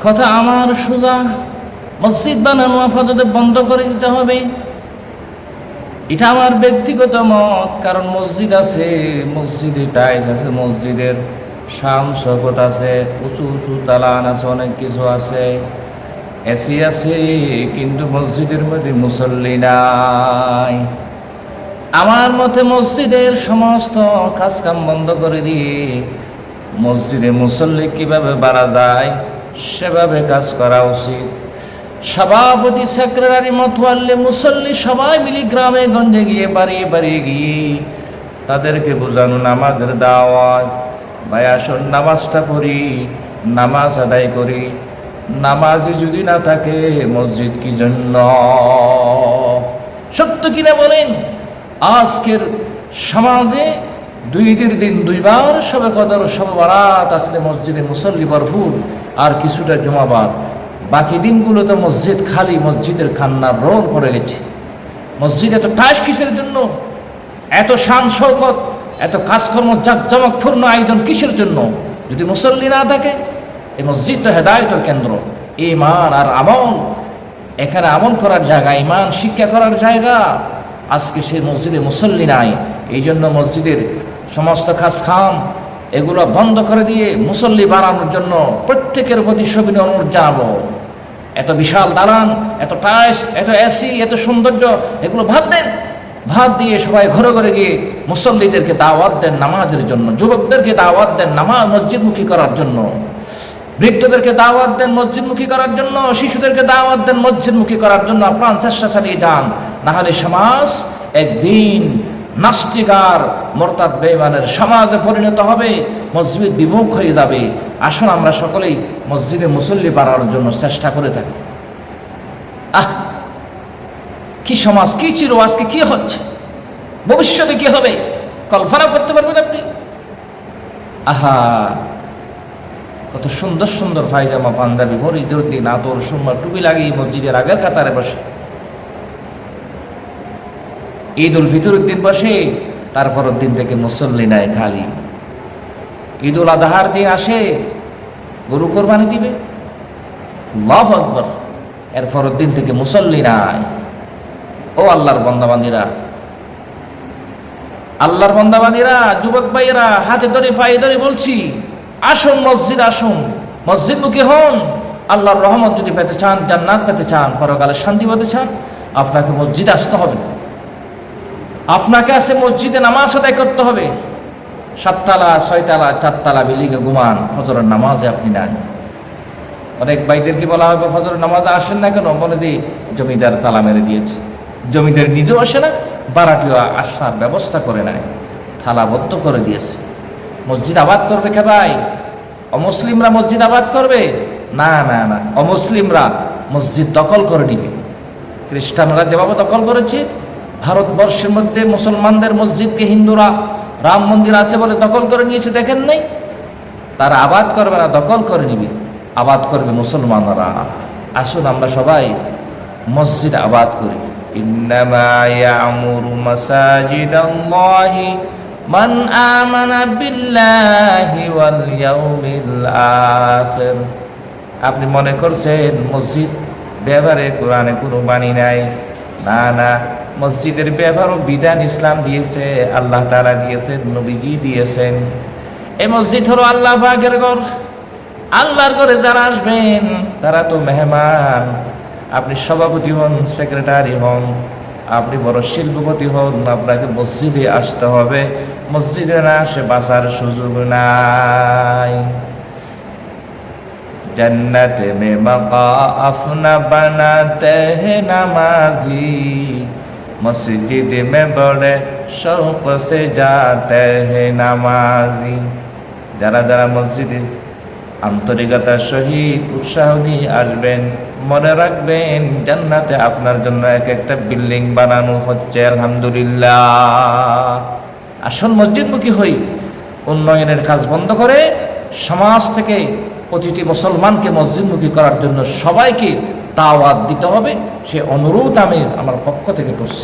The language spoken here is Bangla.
কথা আমার সোজা, মসজিদ বানানো আপাতত বন্ধ করে দিতে হবে। এটা আমার ব্যক্তিগত মত। কারণ মসজিদ আছে, মসজিদে টাইলস আছে, মসজিদের শান শওকত আছে, উঁচু উঁচু দালান আছে, অনেক কিছু আছে, এসি আছে, কিন্তু মসজিদের মধ্যে মুসল্লি নাই। আমার মতে মসজিদের সমস্ত কাজকাম বন্ধ করে দিয়ে মসজিদে মুসল্লি কিভাবে বাড়া যায় সেভাবে কাজ করা উচিত। সভাপতি, সেক্রেটারি, মতোয়াল্লি, মুসল্লি সবাই মিলে গ্রামে গঞ্জে গিয়ে বাড়িয়ে বাড়িয়ে গিয়ে তাদেরকে বোঝানো, নামাজের দাওয়াত, ভাই আসুন নামাজটা পড়ি, নামাজ আদায় করি। নামাজই যদি না থাকে মসজিদ কি জন্য? সত্য কিনা বলেন? আজকের সমাজে ঈদের দিন দুইবার সবে কদর, সবে বারাত আসলে মসজিদে মুসল্লি ভরপুর, আর কিছুটা জুমাবার। বাকি দিনগুলোতে মসজিদ খালি, মসজিদের কান্নার রোল পড়ে গেছে। মসজিদ এত টাইস কিসের জন্য? এত শান শওকত, এত কাজকর্ম, জাঁকজমকপূর্ণ আয়োজন কিসের জন্য যদি মুসল্লি না থাকে? এই মসজিদ তো হেদায়েতের কেন্দ্র, ঈমান আর আমল, এখানে আমল করার জায়গা, ঈমান শিক্ষা করার জায়গা। আজকে সেই মসজিদে মুসল্লি নাই। এই জন্য মসজিদের সমস্ত কাজকাম এগুলো বন্ধ করে দিয়ে মুসল্লি বাড়ানোর জন্য প্রত্যেকের প্রতি সবিনয় অনুরোধ জানাবো। এত বিশাল দালান, এত টাইলস, এত এসি, এত সৌন্দর্য, এগুলো বাদ দেন। ভাত দিয়ে সবাই ঘরে ঘরে গিয়ে মুসল্লিদেরকে দাওয়াত দেন নামাজের জন্য, যুবকদেরকে দাওয়াত দেন নামাজ মসজিদমুখী করার জন্য, বৃদ্ধদেরকে দাওয়াত দেন মসজিদমুখী করার জন্য, শিশুদেরকে দাওয়াত দেন মসজিদমুখী করার জন্য। প্রাণ চেষ্টা চালিয়ে যান, নাহলে সমাজ একদিন নাস্তিকার মোরতাদ বেঈমানের সমাজে পরিণত হবে, মসজিদ বিমুখ হয়ে যাবে। আসুন আমরা সকলেই মসজিদে মুসল্লি বাড়ানোর জন্য চেষ্টা করে থাকি। কি সমাজ, কি চির, আজকে কি হচ্ছে, ভবিষ্যতে কি হবে কল্পনা করতে পারবেন আপনি? কত সুন্দর সুন্দর পায়জামা, পাঞ্জাবি, ভরি ঈদের দিন আতর, সুরমা, টুপি লাগিয়ে মসজিদের আগের কাতারে বসে। ঈদ উল ফিতরের দিন বসে, তারপরের দিন থেকে মুসল্লি নাই, খালি। ঈদ উল আজহার দিন আসে, গরু কোরবানি দিবে, আল্লাহু আকবার, এরপরের দিন থেকে মুসল্লি নাই। ও আল্লাহর বান্দাবান্দীরা, আল্লাহর বান্দাবান্দীরা, যুবক ভাইয়েরা, হাতে ধরে পায়ে ধরে বলছি, আসুন মসজিদ, আসুন মসজিদমুখী হন। আল্লাহর রহমত যদি পেতে চান, জান্নাত পেতে চান, পরকালে শান্তি পেতে চান, আপনাকে মসজিদে আসতে হবে। আপনাকে আসে মসজিদে নামাজ আদায় করতে হবে। 7 তালা, 6 তালা, 4 তালা বিল্ডিংয়ে ঘুমান, ফজরের নামাজে আপনি নাই। অনেক ভাইদেরকে বলা হবে ফজরের নামাজে আসেন না কেন? বলে দিই জমিদার তালা মেরে দিয়েছে। জমিদার নিজেও আসে না, বারাটিও আসার ব্যবস্থা করে নাই, থালাবদ্ধ করে দিয়েছে। মসজিদ আবাদ করবে কে ভাই? অমুসলিমরা মসজিদ আবাদ করবে? না না না, অমুসলিমরা মসজিদ দখল করে নিবে। খ্রিস্টানরা যেভাবে দখল করেছে, ভারতবর্ষের মধ্যে মুসলমানদের মসজিদকে হিন্দুরা রাম মন্দির আছে বলে দখল করে নিয়েছে, দেখেন নাই? তারা আবাদ করবে না, দখল করে নিবে, আবাদ করবে মুসলমানরা। আসুন আমরা সবাই মসজিদ আবাদ করি। ইন্নামা ইয়ামুরু মাসাজিদাল্লাহি মান আমানা বিল্লাহি ওয়াল ইয়াউমিল আখির। আপনি মনে করছেন মসজিদ ব্যাপারে কোরআনে কোনো বাণী নাই? না না, মসজিদের ব্যাপারও বিধান ইসলাম দিয়েছে, আল্লাহ তাআলা দিয়েছেন, নবীজি দিয়েছেন। এই মসজিদ হলো আল্লাহ পাকের ঘর। আল্লাহর ঘরে যারা আসবেন তারা তো মেহমান। আপনি সভাপতি হন, সেক্রেটারি হন, আপনি বড় শিল্পপতি হন, আপনাকে মসজিদে আসতে হবে। মসজিদে না আসে বাঁচার সুযোগ নাই। जन्नत में मकाफ न बनाते हैं नमाजी, मस्जिद में बड़े शौक से जाते हैं नमाजी। যারা যারা মসজিদে আন্তরিকতার সহিত উৎসাহ নিয়ে আসবেন, মনে রাখবেন জান্নাতে আপনার জন্য এক একটা বিল্ডিং বানানো হচ্ছে, আলহামদুলিল্লাহ। আসুন মসজিদমুখী হই, উন্নয়নের কাজ বন্ধ করে সমাজ থেকে প্রতিটি মুসলমানকে মসজিদমুখী করার জন্য সবাইকে দাওয়াত দিতে হবে। সে অনুরোধ আমি আমার পক্ষ থেকে করছি।